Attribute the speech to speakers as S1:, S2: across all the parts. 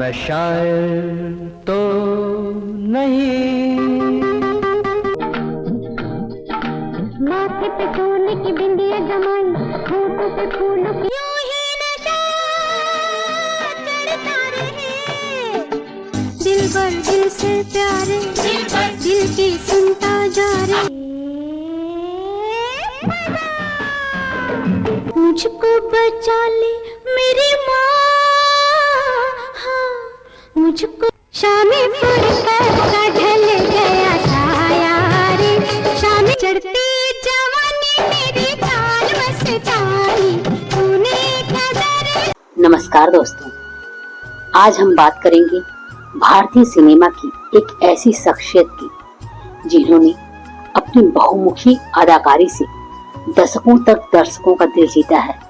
S1: मैं शायर तो नहीं।
S2: माथे पे सोने की बिंदिया जमाई, होठों पे फूलों की यूं ही नशा चढ़ता रहे। दिल भर दिल से प्यारे, दिल की सुनता जा रे। मुझको बचा ले मेरी माँ, हाँ मुझको शामी फुर्सत का ढल गया साया रे। शामी चढ़ती जवानी मेरी चाल मस्तानी, तूने कदर।
S3: नमस्कार दोस्तों, आज हम बात करेंगे भारतीय सिनेमा की एक ऐसी शख्सियत की जिन्होंने अपनी बहुमुखी अदाकारी से दशकों तक दर्शकों का दिल जीता है।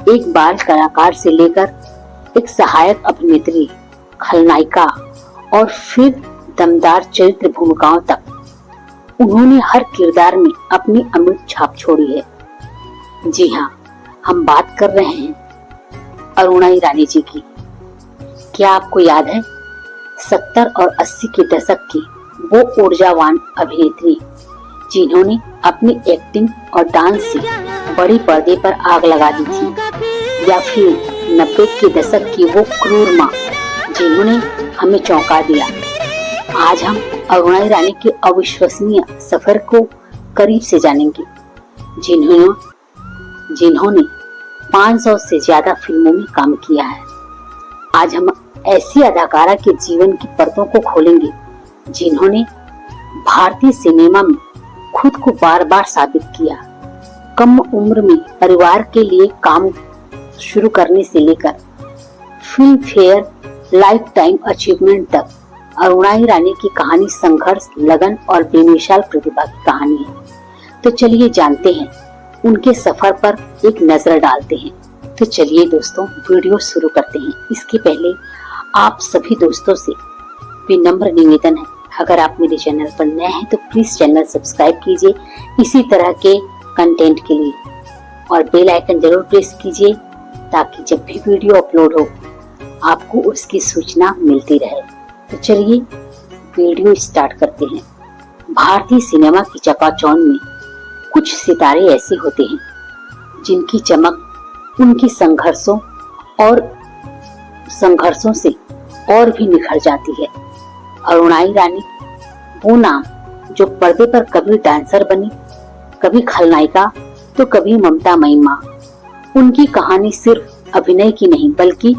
S3: एक बाल कलाकार से लेकर एक सहायक अभिनेत्री, खलनायिका और फिर दमदार चरित्र भूमिकाओं तक उन्होंने हर किरदार में अपनी अमिट छाप छोड़ी है। जी हाँ, हम बात कर रहे हैं अरुणा ईरानी जी की। क्या आपको याद है 70 और 80 के दशक की वो ऊर्जावान अभिनेत्री जिन्होंने अपनी एक्टिंग और डांस से बड़ी पर्दे पर आग लगा दी थी, या फिर 90 के दशक की वो क्रूर माँ जिन्होंने हमें चौंका दिया। आज हम अरुणा ईरानी के अविश्वसनीय सफर को करीब से जानेंगे, जिन्होंने 500 से ज्यादा फिल्मों में काम किया है। आज हम ऐसी अदाकारा के जीवन की परतों को खोलेंगे जिन्होंने भारतीय सिनेमा में खुद को बार बार साबित किया। कम उम्र में परिवार के लिए काम शुरू करने से लेकर film fair life time achievement तक अरुणा ईरानी की कहानी संघर्ष, लगन और बेमिसाल प्रतिभा की कहानी है। तो चलिए जानते हैं, उनके सफर पर एक नजर डालते हैं। तो चलिए दोस्तों, वीडियो शुरू करते हैं। इसके पहले आप सभी दोस्तों से विनम्र निवेदन है, अगर आप मेरे चैनल पर नए हैं तो प्लीज चैनल सब्सक्राइब कीजिए इसी तरह के कंटेंट के लिए, और बेल आइकन जरूर प्रेस कीजिए ताकि जब भी वीडियो अपलोड हो आपको उसकी सूचना मिलती रहे। तो चलिए वीडियो स्टार्ट करते हैं। भारतीय सिनेमा की चकाचौंध में कुछ सितारे ऐसे होते हैं जिनकी चमक उनकी संघर्षों से और भी निखर जाती है। अरुणा ईरानी वो नाम जो पर्दे पर कभी डांसर बनी, कभी खलनायिका तो कभी ममता मई माँ। उनकी कहानी सिर्फ अभिनय की नहीं बल्कि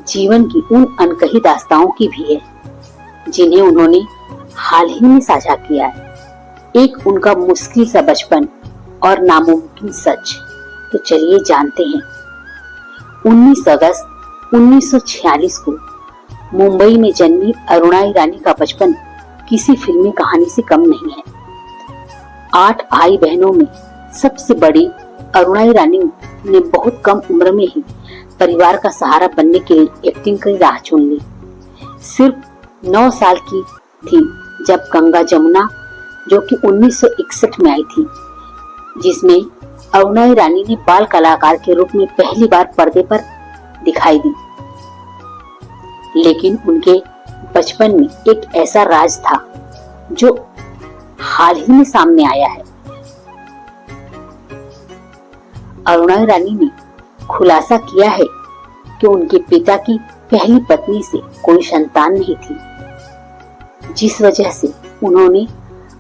S3: जीवन की उन अनकही दास्तानों की भी है जिन्हें उन्होंने हाल ही में साझा किया है। एक उनका मुश्किल सा बचपन और नामुमकिन सच। तो चलिए जानते हैं। 19 अगस्त 1946 को मुंबई में जन्मी अरुणा ईरानी का बचपन किसी फिल्मी कहानी से कम नहीं है। 8 भाई बहनों में सबसे बड़ी अरुणा ईरानी ने बहुत कम उम्र में ही परिवार का सहारा बनने के लिए एक्टिंग की राह चुन ली। सिर्फ 9 साल की थी जब गंगा जमुना, जो कि 1961 में आई थी, जिसमें अरुणा ईरानी ने बाल कलाकार के रूप में पहली बार पर्दे पर दिखाई दी। लेकिन उनके बचपन में एक ऐसा राज था जो हाल ही में सामने आया है। अरुणा ईरानी ने खुलासा किया है कि उनके पिता की पहली पत्नी से कोई संतान नहीं थी, जिस वजह से उन्होंने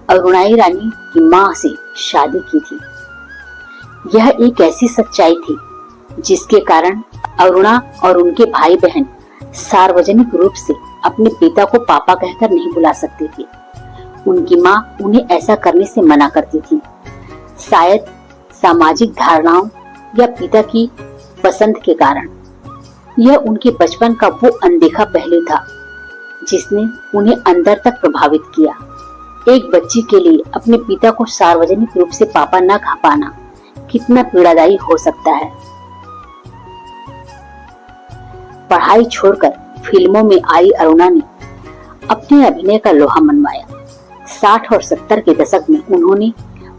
S3: अरुणा ईरानी की मां से शादी की थी। यह एक ऐसी सच्चाई थी जिसके कारण अरुणा और उनके भाई बहन सार्वजनिक रूप से अपने पिता को पापा कहकर नहीं बुला सकते थे। उनकी मां उन्हें ऐसा करने से मना करती थी, शायद सामाजिक धारणाओं या पिता की पसंद के कारण। यह उनके बचपन का वो अनदेखा पहलू था जिसने उन्हें अंदर तक प्रभावित किया। एक बच्ची के लिए अपने पिता को सार्वजनिक रूप से पापा न कह पाना कितना पीड़ादायी हो सकता है। पढ़ाई छोड़कर फिल्मों में आई अरुणा ने अपने अभिनय का लोहा मनवाया। 60 और 70 के दशक में उन्होंने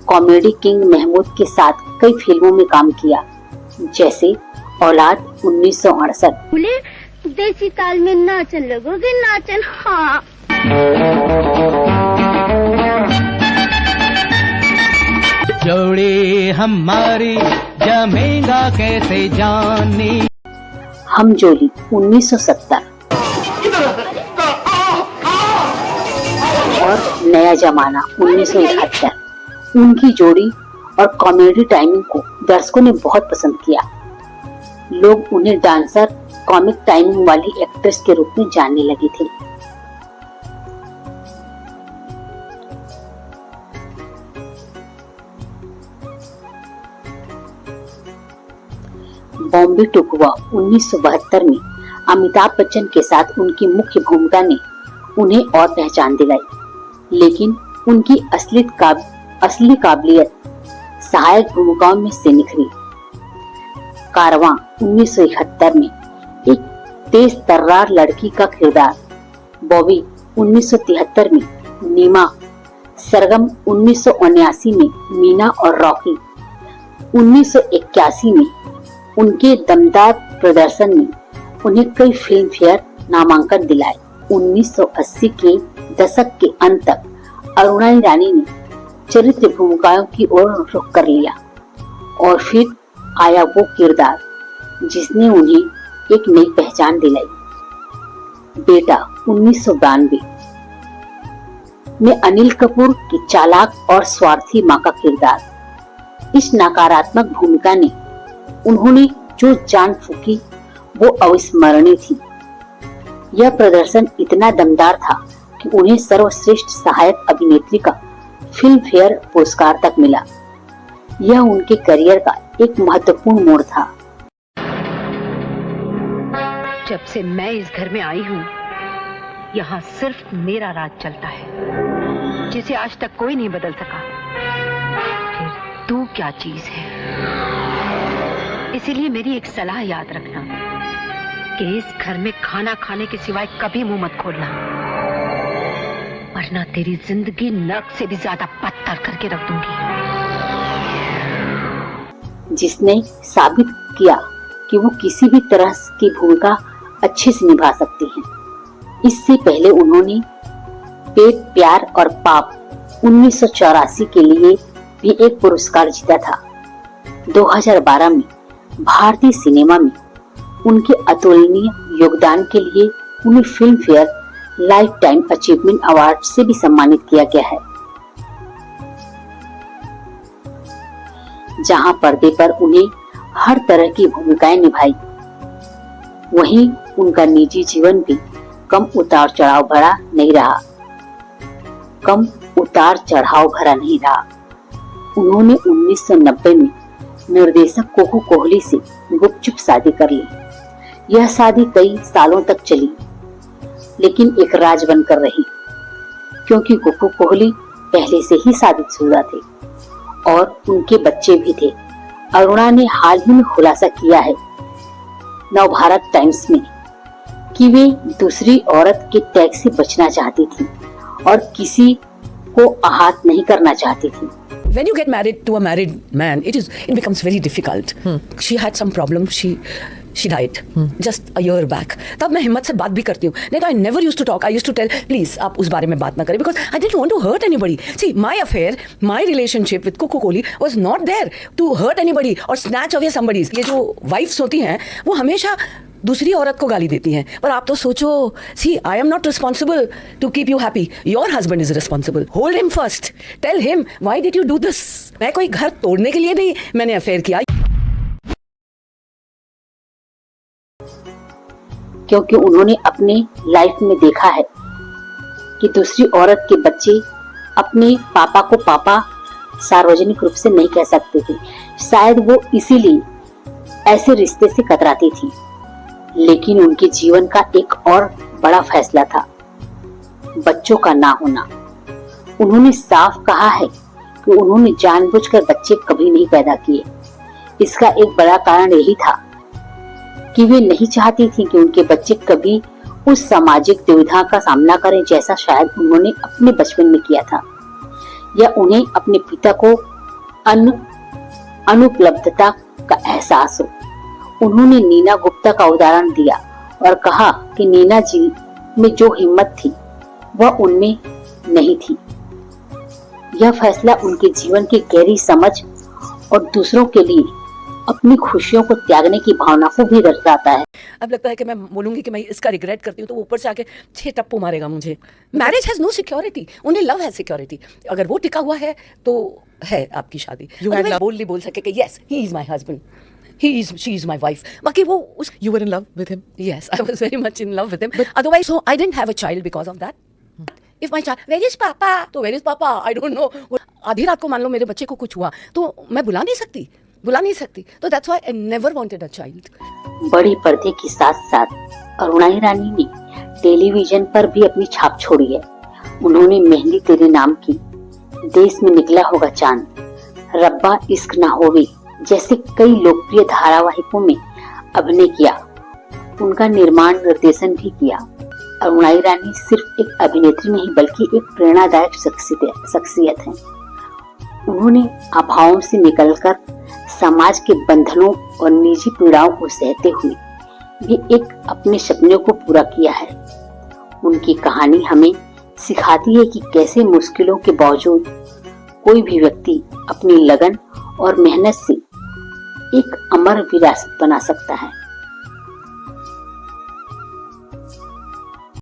S3: कॉमेडी किंग महमूद के साथ कई फिल्मों में काम किया, जैसे औलाद 1968।
S2: बोले देसी ताल में नाचन लगोगे, नाचन। हाँ,
S1: जोड़ी हमारी जमेगा कैसे जानी।
S3: हम जोली 1970 और नया जमाना 1971, उनकी जोड़ी और कॉमेडी टाइमिंग को दर्शकों ने बहुत पसंद किया। लोग उन्हें डांसर, कॉमिक टाइमिंग वाली एक्ट्रेस के रूप में जानने लगे थे। बॉम्बे टुकवा 1972 में अमिताभ बच्चन के साथ उनकी मुख्य भूमिका ने उन्हें और पहचान दिलाई, लेकिन उनकी असली काबिलियत सहायक भूमिकाओं में से निखरी। कारवां 1971 में एक तेज तर्रार लड़की का किरदार, बॉबी 1973 में नीमा, सरगम 1979 में मीना और रॉकी, 1981 में उनके दमदार प्रदर्शन ने उन्हें कई फिल्म फेयर नामांकन दिलाए। 1980 के दशक के अंत तक अरुणा ईरानी ने चरित्र भूमिकाओं की ओर रुख कर लिया और फिर आया वो किरदार जिसने उन्हें एक नई पहचान दिलाई। बेटा 1992 में अनिल कपूर की चालाक और स्वार्थी मां का किरदार। इस नकारात्मक भूमिका ने उन्होंने जो जान फूकी वो अविस्मरणीय थी। यह प्रदर्शन इतना दमदार था कि उन्हें सर्वश्रेष्ठ सहायक अभिनेत्री का फिल्म फेयर पुरस्कार तक मिला। यह उनके करियर का एक महत्वपूर्ण मोड़ था।
S4: जब से मैं इस घर में आई हूँ, यहाँ सिर्फ मेरा राज चलता है, जिसे आज तक कोई नहीं बदल सका। फिर तू क्या चीज है? इसीलिए मेरी एक सलाह याद रखना कि इस घर में खाना खाने के सिवाय कभी मुंह मत खोलना, वरना तेरी जिंदगी नर्क से भी ज्यादा पत्थर करके रख दूंगी।
S3: जिसने साबित किया कि वो किसी भी तरह की भूमिका अच्छे से निभा सकते हैं। इससे पहले उन्होंने पेट, प्यार और पाप 1984 के लिए भी एक पुरस्कार जीता था। 2012 में भारतीय सिनेमा में उनके अतुलनीय योगदान के लिए उन्हें film fair life time achievement award से भी सम्मानित किया गया है। जहां पर्दे पर उन्हें हर तरह की भूमिकाएं निभाई, वहीं उनका निजी जीवन भी कम उतार चढ़ाव भरा नहीं रहा। उन्होंने 1990 में निर्देशक कोकू कोहली से गुपचुप शादी कर ली। यह शादी कई सालों तक चली, लेकिन एक राज बनकर रही, क्योंकि कोकू कोहली पहले से ही शादीशुदा थे और उनके बच्चे भी थे। अरुणा ने हाल ही में खुलासा किया है नवभारत टाइम्स में कि वे दूसरी औरत के टैग से बचना चाहती थी और किसी को आहत नहीं करना चाहती थी।
S5: When you get married to a married man, it becomes very difficult. She had some problem. She died just a year back. तब मैं हिम्मत से बात भी करती हूँ। नहीं तो I never used to talk. I used to tell, please आप उस बारे में बात ना करें, because I didn't want to hurt anybody. See, my affair, my relationship with Coco Kohli was not there to hurt anybody or snatch away somebody's. ये जो wives होती हैं, वो हमेशा दूसरी औरत को गाली देती हैं, पर आप तो सोचो, see, I am not responsible to keep you happy. Your husband is responsible. Hold him first. Tell him, why did you do this? मैं कोई घर तोड़ने के लिए नहीं मैंने अफेयर किया।
S3: क्योंकि उन्होंने अपने लाइफ में देखा है कि दूसरी औरत के बच्चे अपने पापा को पापा सार्वजनिक रूप से नहीं कह सकते थे। शायद वो इसीलिए ऐसे रिश्ते से कतराती थी। लेकिन उनके जीवन का एक और बड़ा फैसला था बच्चों का ना होना। उन्होंने साफ कहा है कि उन्होंने जानबूझकर बच्चे कभी नहीं पैदा किए। इसका एक बड़ा कारण यही था कि वे नहीं चाहती थी कि उनके बच्चे कभी उस सामाजिक दुविधा का सामना करें जैसा शायद उन्होंने अपने बचपन में किया था, या उन्हें अपने पिता को अनुपलब्धता का एहसास हो। उन्होंने नीना गुप्ता का उदाहरण दिया और कहा कि नीना जी में जो हिम्मत थी वह उनमें नहीं थी। यह फैसला उनके जीवन की गहरी समझ और दूसरों के लिए अपनी खुशियों को त्यागने की भावना को भी दर्शाता है।
S5: अब लगता है कि मैं बोलूंगी कि मैं इसका रिग्रेट करती हूँ तो वो ऊपर से आके 6 टप्पू मारेगा मुझे। Marriage has no security, only love has security. अगर वो टिका हुआ है तो है आपकी शादी। बोल बोल सके कि yes he is my husband, she is my wife. बाकी वो उस
S6: You were in love with him?
S5: Yes, I was very much in love with him. But otherwise, so I didn't have a child because of that. If my child, where is Papa? तो where is Papa? I don't know. आधी रात को मान लो मेरे बच्चे को कुछ हुआ तो मैं बुला नहीं सकती। तो that's why I never wanted a child.
S3: बड़ी पर्दे के साथ साथ अरुणा ईरानी ने टेलीविजन पर भी अपनी छाप छोड़ी है। उन्होंने मेहंदी तेरे नाम की, देश में निकला होगा चांद, रब्बा इश्क ना होवे जैसे कई लोकप्रिय धारावाहिकों में अभिनय किया। उनका निर्माण निर्देशन भी किया। अरुणा ईरानी सिर्फ एक अभिनेत्री नहीं बल्कि एक प्रेरणादायक शख्सियत है। उन्होंने अभावों से निकलकर समाज के बंधनों और निजी पीड़ाओं को सहते हुए भी एक अपने सपनों को पूरा किया है। उनकी कहानी हमें सिखाती है कि कैसे मुश्किलों के बावजूद कोई भी व्यक्ति अपनी लगन और मेहनत से एक अमर विरासत बना सकता है।